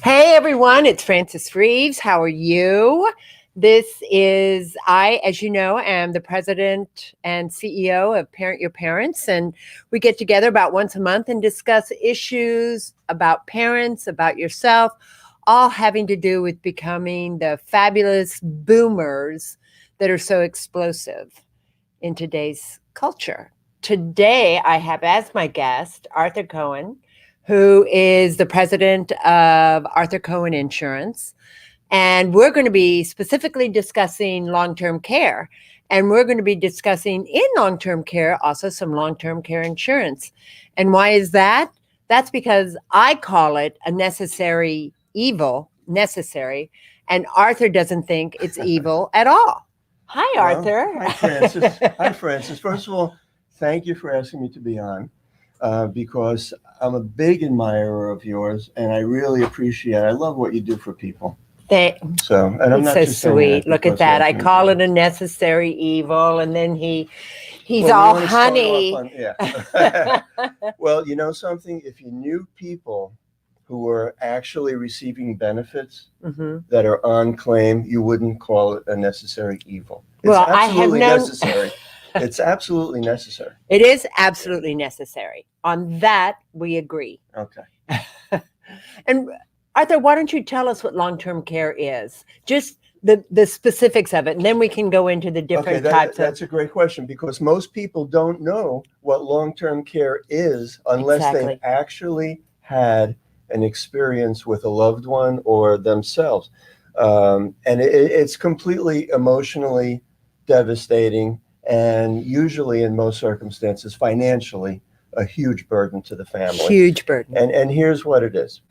Hey everyone, it's Frances Reaves. How are you? I, as you know, am the president and CEO of Parent Your Parents, and we get together about once a month and discuss issues about parents, about yourself, all having to do with becoming the fabulous boomers that are so explosive in today's culture. Today, I have as my guest Arthur Cohen, who is the president of Arthur Cohen Insurance. And we're going to be specifically discussing long-term care. And we're going to be discussing in long-term care also some long-term care insurance. And why is that? That's because I call it a necessary evil, necessary, and Arthur doesn't think it's evil at all. Hi, Arthur. Hi, Frances. Hi, Frances. First of all, thank you for asking me to be on. Because I'm a big admirer of yours, and I really appreciate it. I love what you do for people. And I'm it's not so just saying sweet. that Look at because that. I you call do. it a necessary evil, and then he's Well, all we wanna start honey. off yeah. Well, you know something? If you knew people who were actually receiving benefits Mhm. that are on claim, you wouldn't call it a necessary evil. It's Well, I have absolutely known. necessary. It's absolutely necessary. It is absolutely necessary. On that, we agree. Okay. And Arthur, why don't you tell us what long-term care is? Just the specifics of it, and then we can go into the different types That's a great question because most people don't know what long-term care is unless they've Exactly. actually had an experience with a loved one or themselves. And it's completely emotionally devastating and usually in most circumstances financially a huge burden to the family. Huge burden. And here's what it is.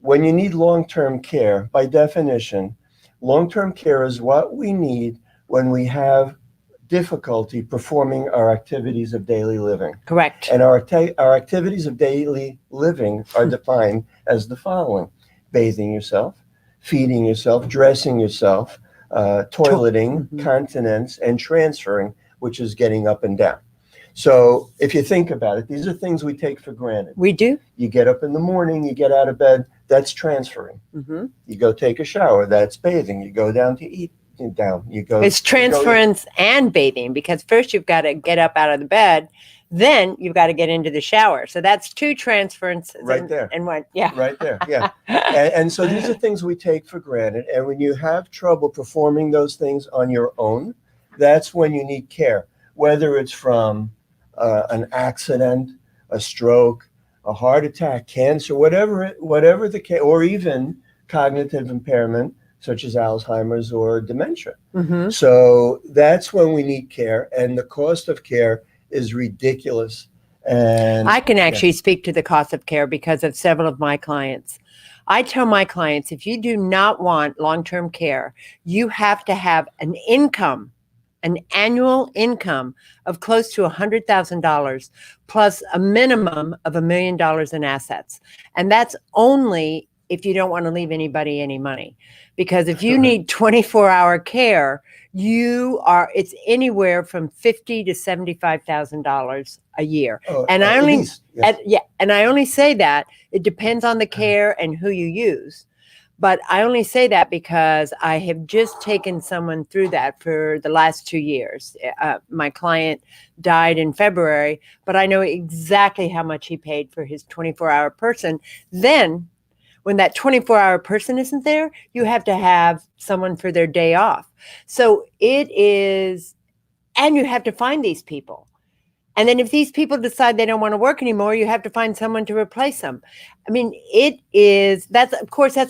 When you need long-term care, by definition, long-term care is what we need when we have difficulty performing our activities of daily living. Correct. And our activities of daily living are defined as the following: bathing yourself, feeding yourself, dressing yourself, toileting, continence, and transferring, which is getting up and down. So if you think about it, these are things we take for granted. We do. You get up in the morning, you get out of bed, that's transferring. Mm-hmm. You go take a shower, that's bathing. You go down to eat, It's transference and bathing, because first you've got to get up out of the bed, then you've got to get into the shower. So that's two transferences. Right there. And one, yeah. Right there, yeah. and so these are things we take for granted. And when you have trouble performing those things on your own, that's when you need care, whether it's from an accident, a stroke, a heart attack, cancer, whatever the case, or even cognitive impairment, such as Alzheimer's or dementia. Mm-hmm. So that's when we need care, and the cost of care is ridiculous. And I can actually speak to the cost of care because of several of my clients. I tell my clients, if you do not want long-term care, you have to have an annual income of close to $100,000 plus a minimum of $1 million in assets. And that's only if you don't want to leave anybody any money. Because if you need 24-hour care, it's anywhere from $50,000 to $75,000 a year. Oh, and at least, yes. And I only say that it depends on the care and who you use. But I only say that because I have just taken someone through that for the last 2 years. My client died in February, but I know exactly how much he paid for his 24-hour person. Then when that 24-hour person isn't there, you have to have someone for their day off. So it is, and you have to find these people. And then if these people decide they don't want to work anymore, you have to find someone to replace them. I mean, that's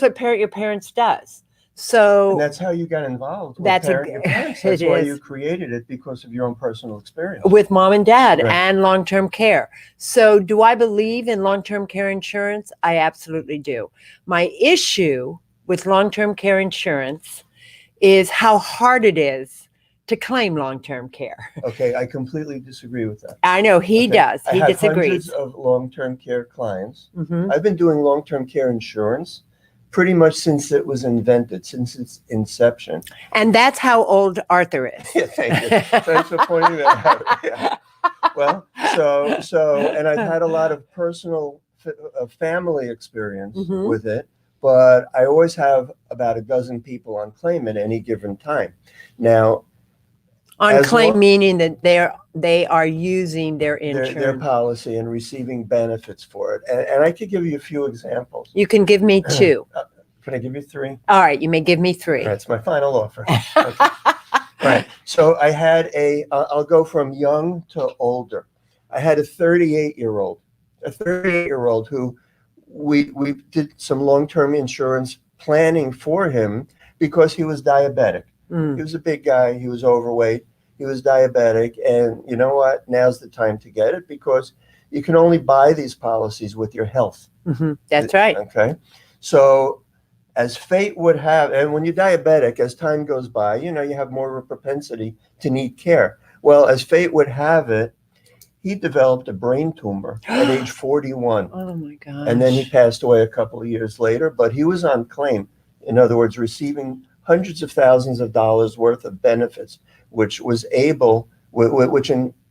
what Parent Your Parents does. So And that's how you got involved with Parent Your Parents. That's why you created it, because of your own personal experience. With mom and dad, right. And long-term care. So do I believe in long-term care insurance? I absolutely do. My issue with long-term care insurance is how hard it is to claim long-term care. Okay, I completely disagree with that. I know he does. He I have disagrees. Hundreds of long-term care clients. Mm-hmm. I've been doing long-term care insurance pretty much since it was invented, since its inception. And that's how old Arthur is. Yeah, thank you. Thanks for pointing that out. Yeah. Well, and I've had a lot of personal a family experience Mhm. with it, but I always have about a dozen people on claim at any given time. Now, On as claim lo- meaning that they are using their their insurance. policy and receiving benefits for it. And I could give you a few examples. You can give me 2. Can I give you 3? All right, you may give me 3. All right, it's my final offer. Okay. All right. So I had I'll go from young to older. I had a 38-year-old who we did some long-term insurance planning for him because he was diabetic. Mm. He was a big guy. He was overweight. He was diabetic. And you know what? Now's the time to get it because you can only buy these policies with your health. Mm-hmm. That's right. Okay. So as fate would have, and when you're diabetic, as time goes by, you have more of a propensity to need care. Well, as fate would have it, he developed a brain tumor at age 41. Oh my gosh. And then he passed away a couple of years later, but he was on claim. In other words, receiving hundreds of thousands of dollars worth of benefits, which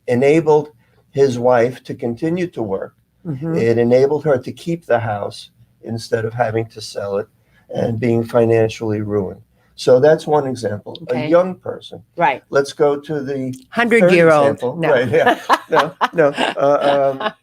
enabled his wife to continue to work. Mm-hmm. It enabled her to keep the house instead of having to sell it and being financially ruined. So that's one example. Okay. A young person. Right. Let's go to the 100-year-old. example. No. Right, yeah. No.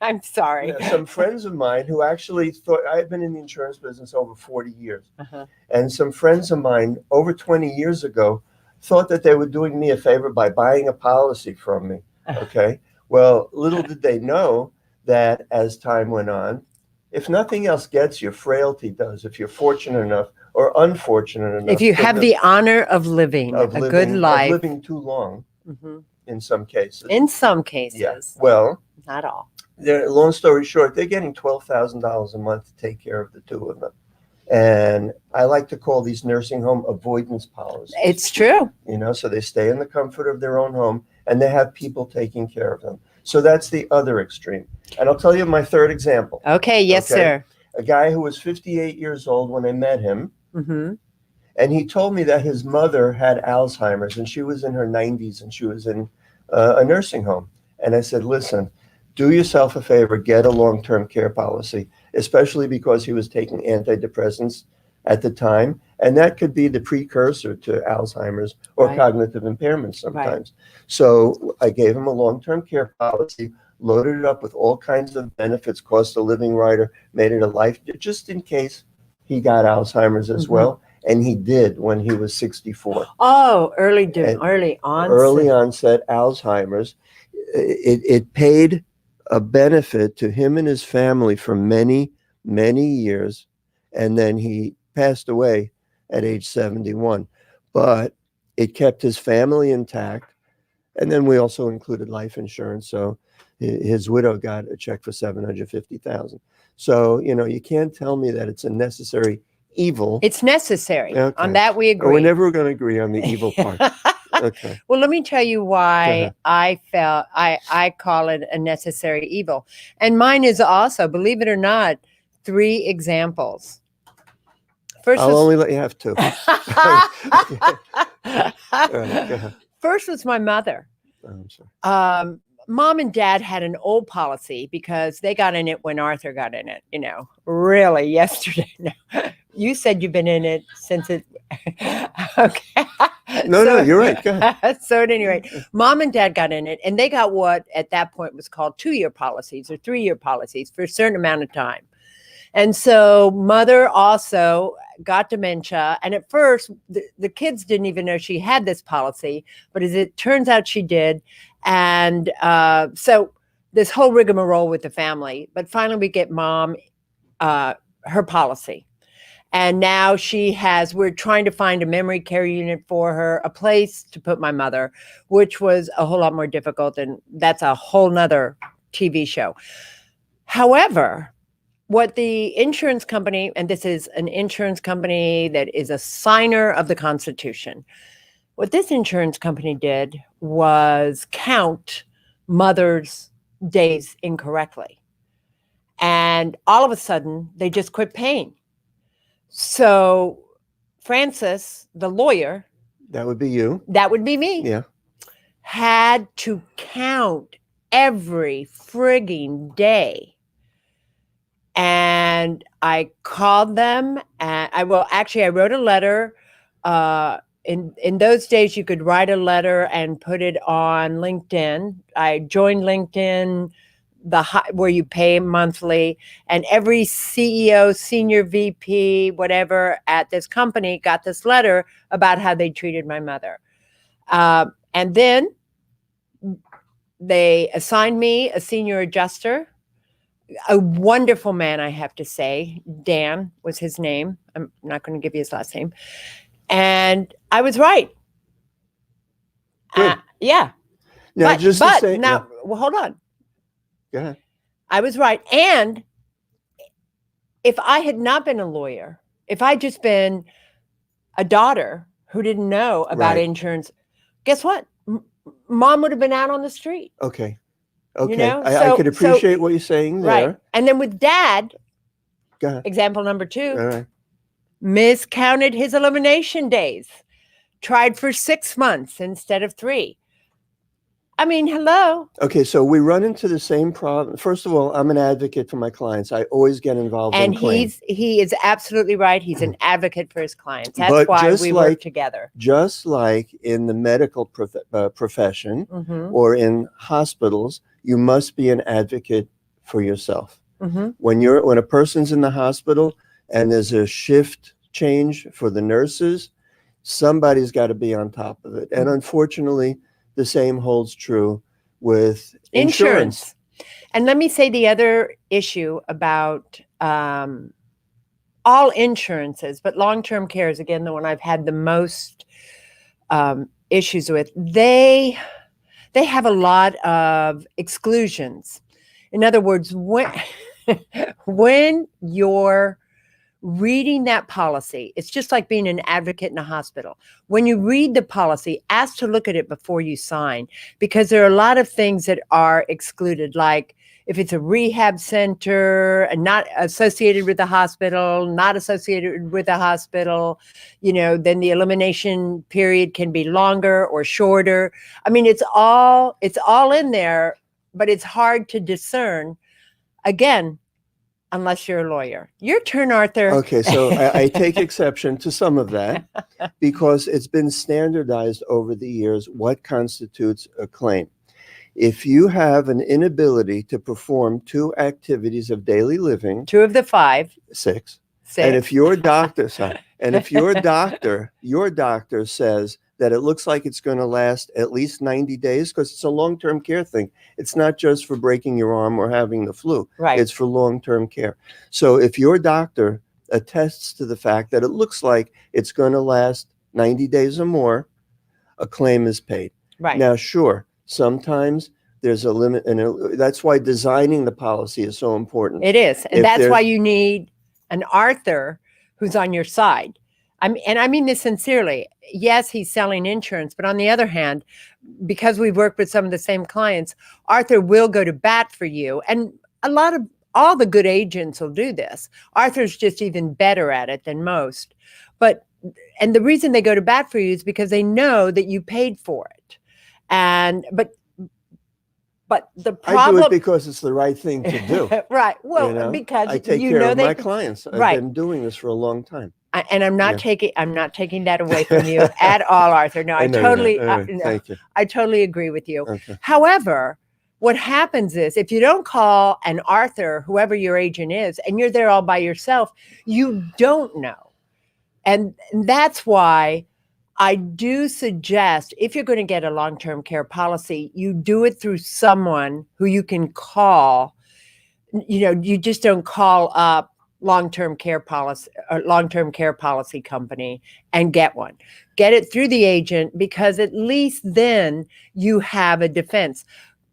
I'm sorry. Some friends of mine who actually thought, I've been in the insurance business over 40 years. Uh-huh. And some friends of mine over 20 years ago thought that they were doing me a favor by buying a policy from me. Okay. Well, little did they know that as time went on, if nothing else gets you, frailty does. If you're fortunate enough or unfortunate enough. If you have the honor of living a good life. Of living too long, mm-hmm. in some cases. In some cases. Yeah. Well, not all. Long story short, they're getting $12,000 a month to take care of the 2 of them. And I like to call these nursing home avoidance policies. It's true. So they stay in the comfort of their own home and they have people taking care of them. So that's the other extreme. And I'll tell you my third example. Okay. Yes, sir. A guy who was 58 years old when I met him. Mm-hmm. And he told me that his mother had Alzheimer's and she was in her 90s and she was in a nursing home. And I said, listen, do yourself a favor, get a long-term care policy, especially because he was taking antidepressants at the time. And that could be the precursor to Alzheimer's or cognitive impairment sometimes. Right. So I gave him a long-term care policy, loaded it up with all kinds of benefits, cost of living rider, made it a life, just in case he got Alzheimer's as well. And he did when he was 64. Oh, early onset. Early onset Alzheimer's. It paid a benefit to him and his family for many, many years. And then he passed away at age 71. But it kept his family intact. And then we also included life insurance. So his widow got a check for $750,000. So, you can't tell me that it's a necessary evil. It's necessary. Okay. On that we agree. We're never going to agree on the evil part. Okay. Well, let me tell you why I felt I call it a necessary evil. And mine is also, believe it or not, 3 examples. First I'll only let you have 2. All right, go ahead. First was my mother. Oh, I'm sorry. Mom and Dad had an old policy because they got in it when Arthur got in it, really yesterday. No. You said you've been in it since it. Okay. No, you're right. Go ahead. So at any rate, Mom and Dad got in it and they got what at that point was called 2-year policies or 3-year policies for a certain amount of time. And so Mother also got dementia. And at first, the kids didn't even know she had this policy. But as it turns out, she did. And so this whole rigmarole with the family. But finally, we get Mom her policy. And now we're trying to find a memory care unit for her, a place to put my mother, which was a whole lot more difficult. And that's a whole nother TV show. However, what the insurance company, and this is an insurance company that is a signer of the Constitution, what this insurance company did was count Mother's days incorrectly. And all of a sudden, they just quit paying. So Francis, the lawyer. That would be you. That would be me. Yeah. Had to count every frigging day. And I called them, and I wrote a letter. In those days, you could write a letter and put it on LinkedIn. I joined LinkedIn, where you pay monthly, and every CEO, senior VP, whatever at this company got this letter about how they treated my mother. And then they assigned me a senior adjuster, a wonderful man, I have to say. Dan was his name. I'm not going to give you his last name. And I was right. Good. Yeah. Now, Well, hold on. Go ahead. I was right. And if I had not been a lawyer, if I'd just been a daughter who didn't know about insurance, guess what? Mom would have been out on the street. Okay. You know? I could appreciate what you're saying there. Right. And then with Dad, go ahead. Example number 2, All right. miscounted his elimination days, tried for 6 months instead of 3. I mean, hello. Okay, so we run into the same problem. First of all, I'm an advocate for my clients. I always get involved in claims. And he is absolutely right. He's an advocate for his clients. That's why we work together. Just like in the medical profession or in hospitals, you must be an advocate for yourself. When a person's in the hospital and there's a shift change for the nurses, somebody's got to be on top of it. And unfortunately, the same holds true with insurance. And let me say the other issue about all insurances, but long-term care is, again, the one I've had the most issues with. They have a lot of exclusions. In other words, when you're reading that policy, it's just like being an advocate in a hospital. When you read the policy, ask to look at it before you sign, because there are a lot of things that are excluded, like if it's a rehab center and not associated with the hospital, then the elimination period can be longer or shorter. I mean, it's all in there, but it's hard to discern, again, unless you're a lawyer. Your turn, Arthur. Okay, so I take exception to some of that because it's been standardized over the years what constitutes a claim. If you have an inability to perform 2 activities of daily living, 2 of the 5, 6, and if your doctor, your doctor says that it looks like it's going to last at least 90 days, because it's a long-term care thing. It's not just for breaking your arm or having the flu. Right. It's for long-term care. So if your doctor attests to the fact that it looks like it's going to last 90 days or more, a claim is paid. Right. Now, sure, sometimes there's a limit, and that's why designing the policy is so important. It is. And that's why you need an Arthur who's on your side. And I mean this sincerely. Yes, he's selling insurance, but on the other hand, because we've worked with some of the same clients, Arthur will go to bat for you. And all the good agents will do this. Arthur's just even better at it than most. And the reason they go to bat for you is because they know that you paid for it. But the problem, I do it because it's the right thing to do. Right. Well, because I take care of my clients. I've been doing this for a long time. And I'm not taking that away from you at all, Arthur. No, I totally agree with you. Okay. However, what happens is if you don't call an Arthur, whoever your agent is, and you're there all by yourself, you don't know. And that's why I do suggest, if you're going to get a long-term care policy, you do it through someone who you can call. You just don't call up long-term care policy company and get one. Get it through the agent, because at least then you have a defense.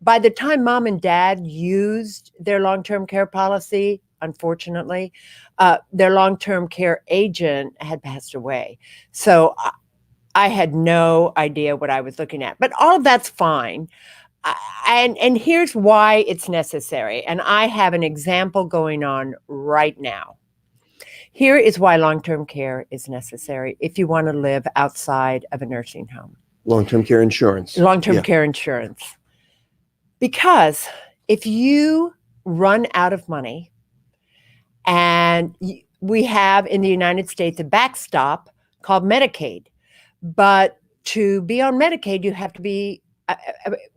By the time Mom and Dad used their long-term care policy, unfortunately, their long-term care agent had passed away. So I had no idea what I was looking at, but all of that's fine. And here's why it's necessary. And I have an example going on right now. Here is why long-term care is necessary if you want to live outside of a nursing home. Long-term care insurance. Long-term care insurance. Because if you run out of money And we have in the United States a backstop called Medicaid. But to be on Medicaid, you have to be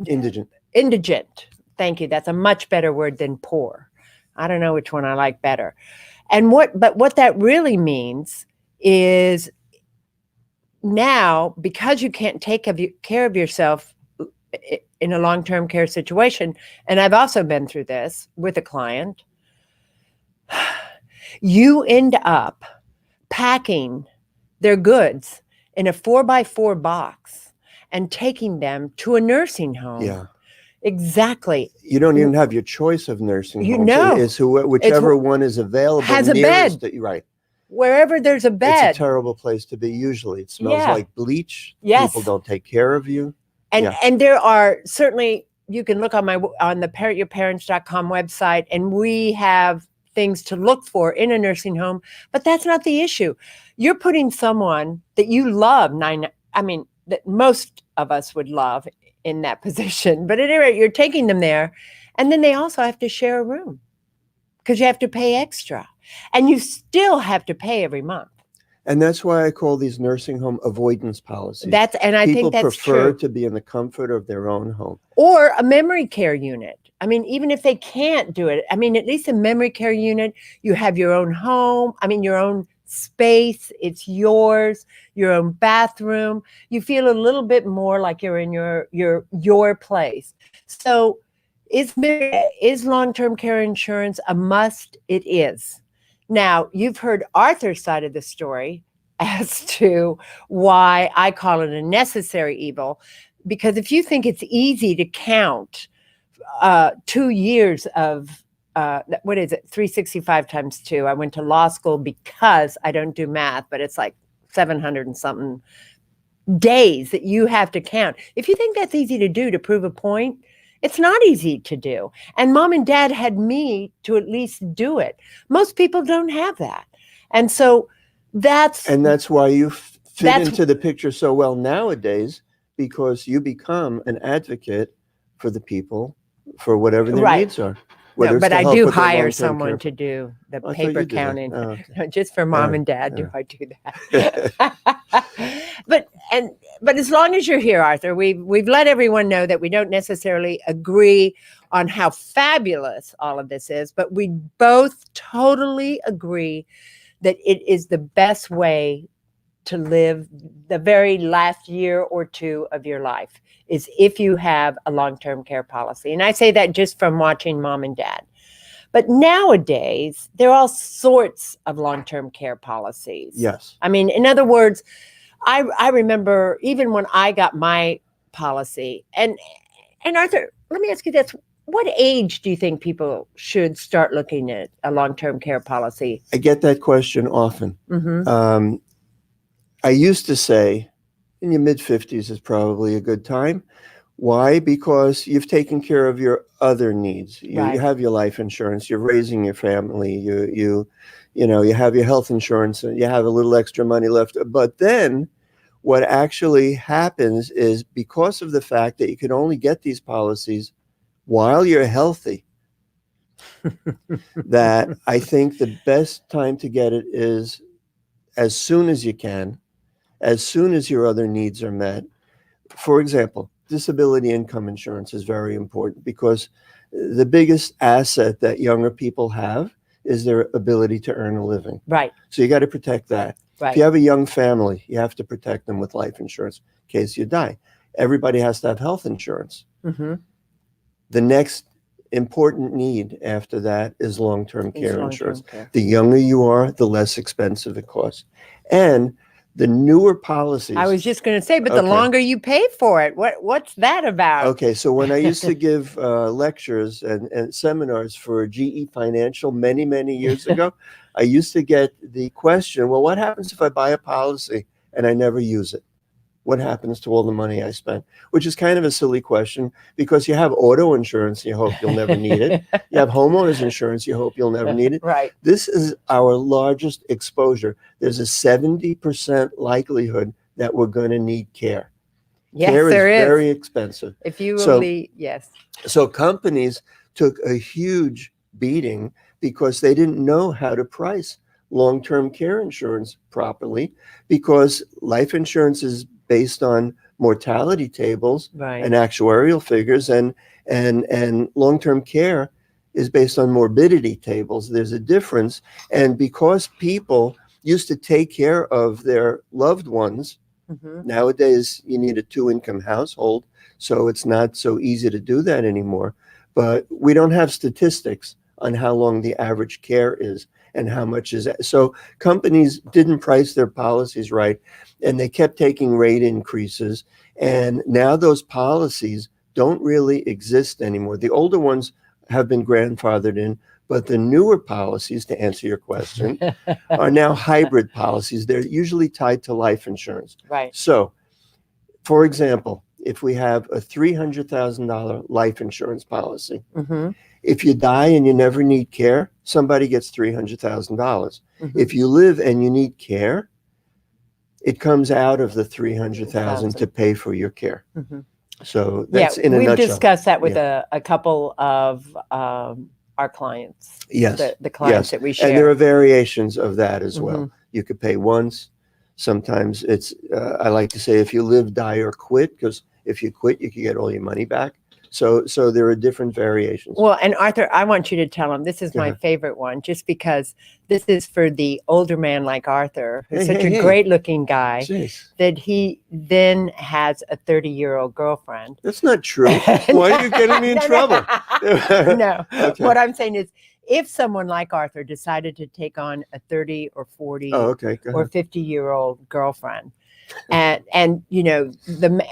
Indigent. indigent. Thank you. That's a much better word than poor. I don't know which one I like better. And what that really means is now, because you can't take care of yourself in a long-term care situation, and I've also been through this with a client, you end up packing their goods in a 4x4 box and taking them to a nursing home. Yeah. Exactly. You don't even have your choice of nursing You homes. know. It's whichever one is available. Has a nearest bed. Right. Wherever there's a bed. It's a terrible place to be usually. It smells Yeah. like bleach. Yes. People don't take care of you. And there are certainly, you can look on the parentyourparents.com website, and we have things to look for in a nursing home, but that's not the issue. You're putting someone that you love, that most of us would love in that position, but at any rate, you're taking them there, and then they also have to share a room because you have to pay extra, and you still have to pay every month. And that's why I call these nursing home avoidance policies. I think that's People prefer true. to be in the comfort of their own home. Or a memory care unit. Even if they can't do it, at least a memory care unit, you have your own home, your own space, it's yours, your own bathroom. You feel a little bit more like you're in your place. So is long-term care insurance a must? It is. Now, you've heard Arthur's side of the story as to why I call it a necessary evil, because if you think it's easy to count 2 years of, 365 times 2. I went to law school because I don't do math, but it's like 700 and something days that you have to count. If you think that's easy to do to prove a point, it's not easy to do. And mom and dad had me to at least do it. Most people don't have that. And so that's why you fit into the picture so well nowadays, because you become an advocate for the people for whatever their needs are. No, but I do hire someone to do the paper counting. Okay. Just for mom and dad do I do that. But as long as you're here, Arthur, we've let everyone know that we don't necessarily agree on how fabulous all of this is, but we both totally agree that it is the best way to live the very last year or two of your life, is if you have a long-term care policy. And I say that just from watching mom and dad. But nowadays, there are all sorts of long-term care policies. Yes. In other words, I remember even when I got my policy, and Arthur, let me ask you this. What age do you think people should start looking at a long-term care policy? I get that question often. Mm-hmm. I used to say in your mid-50s is probably a good time. Why? Because you've taken care of your other needs. You have your life insurance. You're raising your family. You have your health insurance, and you have a little extra money left. But then what actually happens is, because of the fact that you can only get these policies while you're healthy, that I think the best time to get it is as soon as you can, as soon as your other needs are met. For example, disability income insurance is very important, because the biggest asset that younger people have is their ability to earn a living. Right. So you got to protect that. Right. If you have a young family, you have to protect them with life insurance in case you die. Everybody has to have health insurance. Mm-hmm. The next important need after that is long-term care insurance. Care. The younger you are, the less expensive it costs. And the newer policies. I was just going to say, but the longer you pay for it, what's that about? Okay, so when I used to give lectures and seminars for GE Financial many, many years ago, I used to get the question, well, what happens if I buy a policy and I never use it? What happens to all the money I spent? Which is kind of a silly question, because you have auto insurance, you hope you'll never need it. You have homeowners insurance, you hope you'll never need it. Right. This is our largest exposure. There's a 70% likelihood that we're going to need care. Yes, care there is very expensive. If you will yes. So companies took a huge beating because they didn't know how to price long-term care insurance properly, because life insurance is based on mortality tables Right. and actuarial figures, and long-term care is based on morbidity tables. There's a difference. And because people used to take care of their loved ones, nowadays you need a 2-income household, so it's not so easy to do that anymore. But we don't have statistics on how long the average care is and how much is that. So companies didn't price their policies right, and they kept taking rate increases. And now those policies don't really exist anymore. The older ones have been grandfathered in, but the newer policies, to answer your question, are now hybrid policies. They're usually tied to life insurance. Right. So, for example, if we have a $300,000 life insurance policy, if you die and you never need care, somebody gets $300,000. If you live and you need care, it comes out of the $300,000 to pay for your care. So that's in a nutshell. We've discussed that with a couple of our clients. Yes. The clients that we share. And there are variations of that as well. You could pay once. Sometimes it's, I like to say, if you live, die, or quit, because if you quit, you can get all your money back. So there are different variations. Well, and Arthur, I want you to tell them, this is my favorite one, just because this is for the older man like Arthur, who's such a great looking guy, that he then has a 30-year-old girlfriend. That's not true. Why are you getting me in trouble? No. What I'm saying is, if someone like Arthur decided to take on a 30 or 40 or 50-year-old girlfriend, and you know,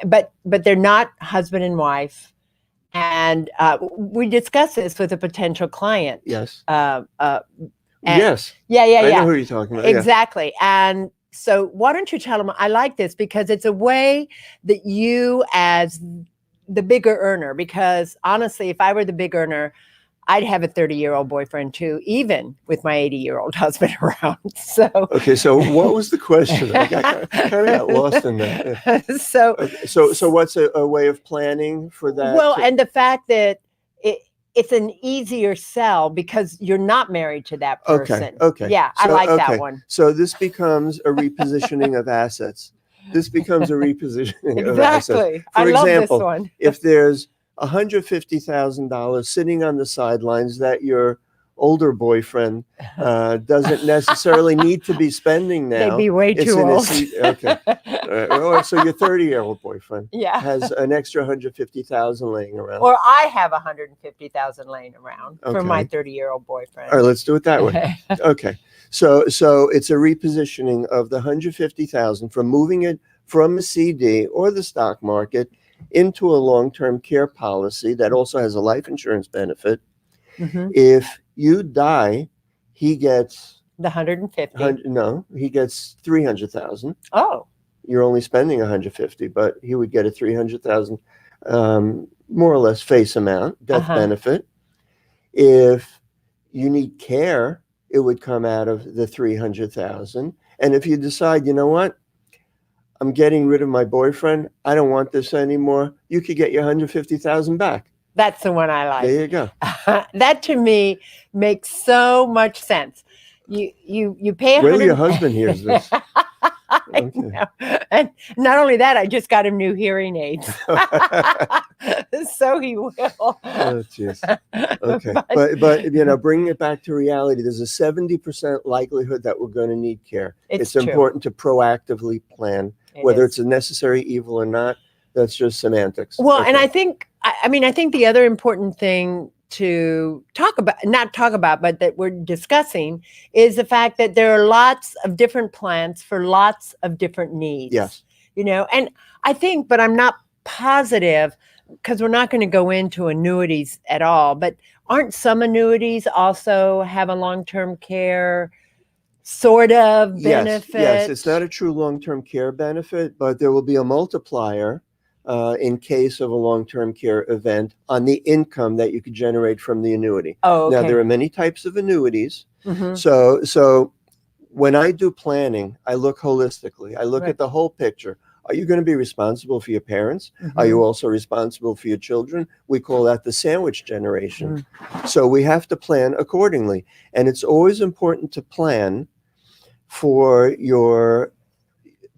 but they're not husband and wife. And we discussed this with a potential client. Yes. Yes. Yeah. I know who you're talking about. Exactly. And so why don't you tell them, I like this because it's a way that you, as the bigger earner, because honestly, if I were the big earner, I'd have a 30-year-old boyfriend too, even with my 80-year-old husband around. So okay, so what was the question? I kind of got lost in that. So what's a way of planning for that? Well, and the fact that it's an easier sell because you're not married to that person. Okay. Yeah, I like that one. So this becomes a repositioning of assets. This becomes a repositioning of assets. Exactly. For love example, this one. If there's $150,000 sitting on the sidelines that your older boyfriend doesn't necessarily need to be spending now. They'd be way too old. Okay. So your 30-year-old boyfriend has an extra $150,000 laying around. Or I have $150,000 laying around for my 30-year-old boyfriend. All right, let's do it that way. Okay. So it's a repositioning of the $150,000 from moving it from a CD or the stock market into a long-term care policy that also has a life insurance benefit. If you die, he gets the 150. No, he gets 300,000. Oh, you're only spending 150, but he would get a 300,000, more or less face amount, death benefit. If you need care, it would come out of the 300,000. And if you decide, you know what, I'm getting rid of my boyfriend, I don't want this anymore, you could get your 150,000 back. That's the one I like. There you go. That to me makes so much sense. You pay. Wait till your husband hears this. I know. And not only that, I just got him new hearing aids. So he will. Oh, jeez. Okay. But you know, bringing it back to reality, there's a 70% likelihood that we're going to need care. It's important to proactively plan, whether it's a necessary evil or not. That's just semantics. Well, and I think the other important thing to not talk about, but that we're discussing is the fact that there are lots of different plans for lots of different needs. Yes. You know, and I think, but I'm not positive because we're not going to go into annuities at all, but aren't some annuities also have a long-term care sort of benefit? Yes, it's not a true long-term care benefit, but there will be a multiplier in case of a long-term care event on the income that you could generate from the annuity. Oh, okay. Now, there are many types of annuities. So when I do planning, I look holistically. I look at the whole picture. Are you going to be responsible for your parents? Mm-hmm. Are you also responsible for your children? We call that the sandwich generation. So we have to plan accordingly. And it's always important to plan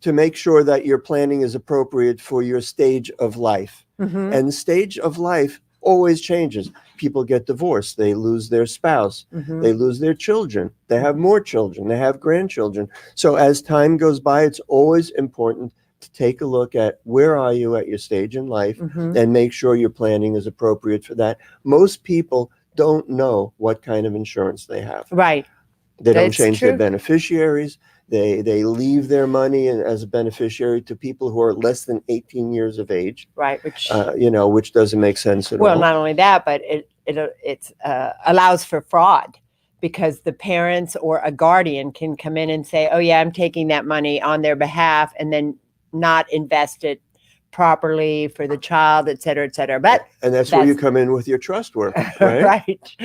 to make sure that your planning is appropriate for your stage of life. Mm-hmm. And stage of life always changes. People get divorced, they lose their spouse, Mm-hmm. they lose their children, they have more children, they have grandchildren. So as time goes by, it's always important to take a look at where are you at your stage in life, Mm-hmm. and make sure your planning is appropriate for that. Most people don't know what kind of insurance they have. Right. They don't That's change true. their beneficiaries. They leave their money as a beneficiary to people who are less than 18 years of age. Right. Which which doesn't make sense at well, all. not only that, but it allows for fraud, because the parents or a guardian can come in and say, "Oh yeah, I'm taking that money on their behalf," and then not invest it properly for the child, et cetera, et cetera. But And that's where you come in with your trust work, right? right.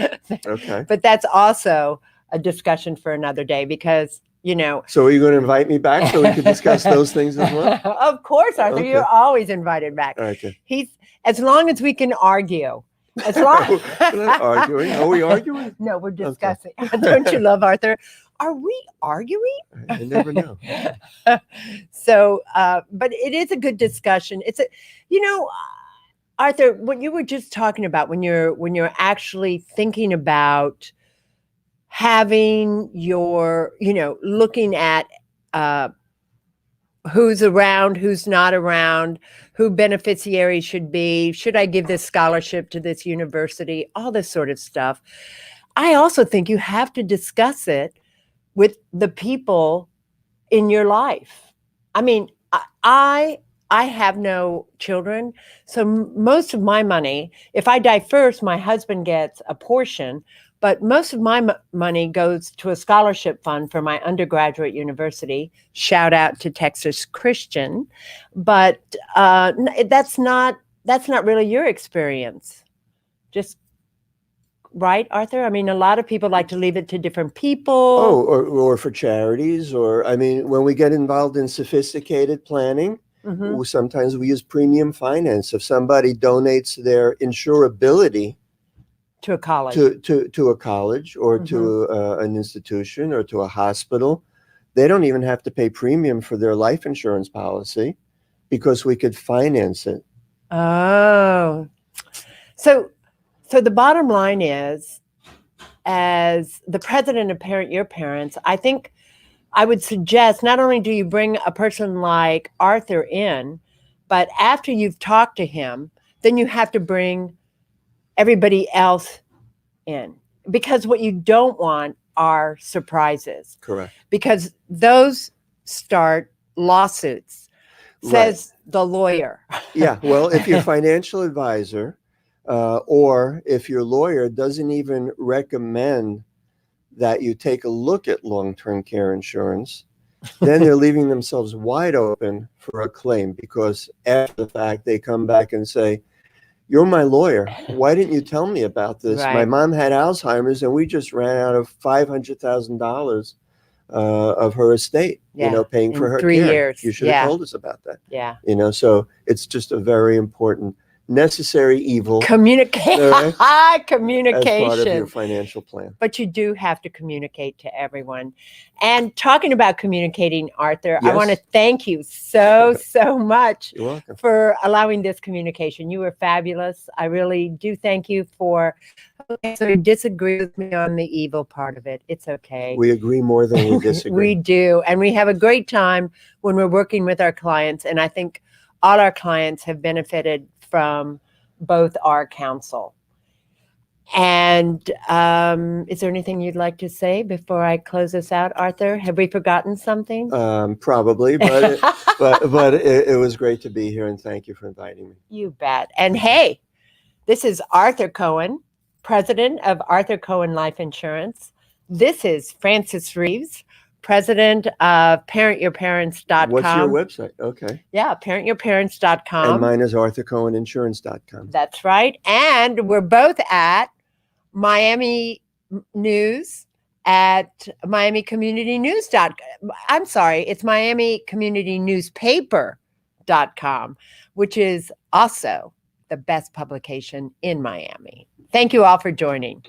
Okay. But that's also a discussion for another day, because So are you going to invite me back so we can discuss those things as well? Of course, Arthur, Okay. you're always invited back. Okay. As long as we can argue. As long We're not arguing. Are we arguing? No, we're discussing. Don't you love Arthur? Are we arguing? I never know. So, but it is a good discussion. Arthur, what you were just talking about when you're actually thinking about having looking at who's around, who's not around, who beneficiaries should be, should I give this scholarship to this university, all this sort of stuff. I also think you have to discuss it with the people in your life. I mean, I have no children, so most of my money, if I die first, my husband gets a portion, but most of my money goes to a scholarship fund for my undergraduate university. Shout out to Texas Christian. But that's not really your experience. Just right, Arthur? I mean, a lot of people like to leave it to different people. Oh, or for charities, or I mean, when we get involved in sophisticated planning, sometimes we use premium finance. If somebody donates their insurability to a college, to a college, or to an institution, or to a hospital, they don't even have to pay premium for their life insurance policy, because we could finance it. Oh, so the bottom line is, as the president of Parent Your Parents, I think I would suggest not only do you bring a person like Arthur in, but after you've talked to him, then you have to bring everybody else in, because what you don't want are surprises. Correct. Because those start lawsuits, says the lawyer. Yeah. Well, if your financial advisor or if your lawyer doesn't even recommend that you take a look at long-term care insurance, then they're leaving themselves wide open for a claim, because after the fact, they come back and say, "You're my lawyer. Why didn't you tell me about this? Right. My mom had Alzheimer's and we just ran out of $500,000 of her estate, paying for her 3 care. years. You should have told us about that." Yeah. So it's just a very important, necessary evil Communication. as part of Communication. your financial plan. But you do have to communicate to everyone. And talking about communicating, Arthur, I Yes. want to thank you so much You're welcome. for allowing this communication. You were fabulous. I really do thank you for. Okay, so you disagree with me on the evil part of it. It's okay. We agree more than we disagree. We do. And we have a great time when we're working with our clients. And I think all our clients have benefited from both our counsel. And is there anything you'd like to say before I close this out, Arthur? Have we forgotten something? Probably, but it was great to be here, and thank you for inviting me. You bet. And hey, this is Arthur Cohen, president of Arthur Cohen Life Insurance. This is Frances Reaves, president of ParentYourParents.com. What's your website? Okay. Yeah, ParentYourParents.com. And mine is ArthurCohenInsurance.com. That's right. And we're both at Miami News at Miami Community News. I'm sorry, it's Miami Community Newspaper. Untitled.com, which is also the best publication in Miami. Thank you all for joining.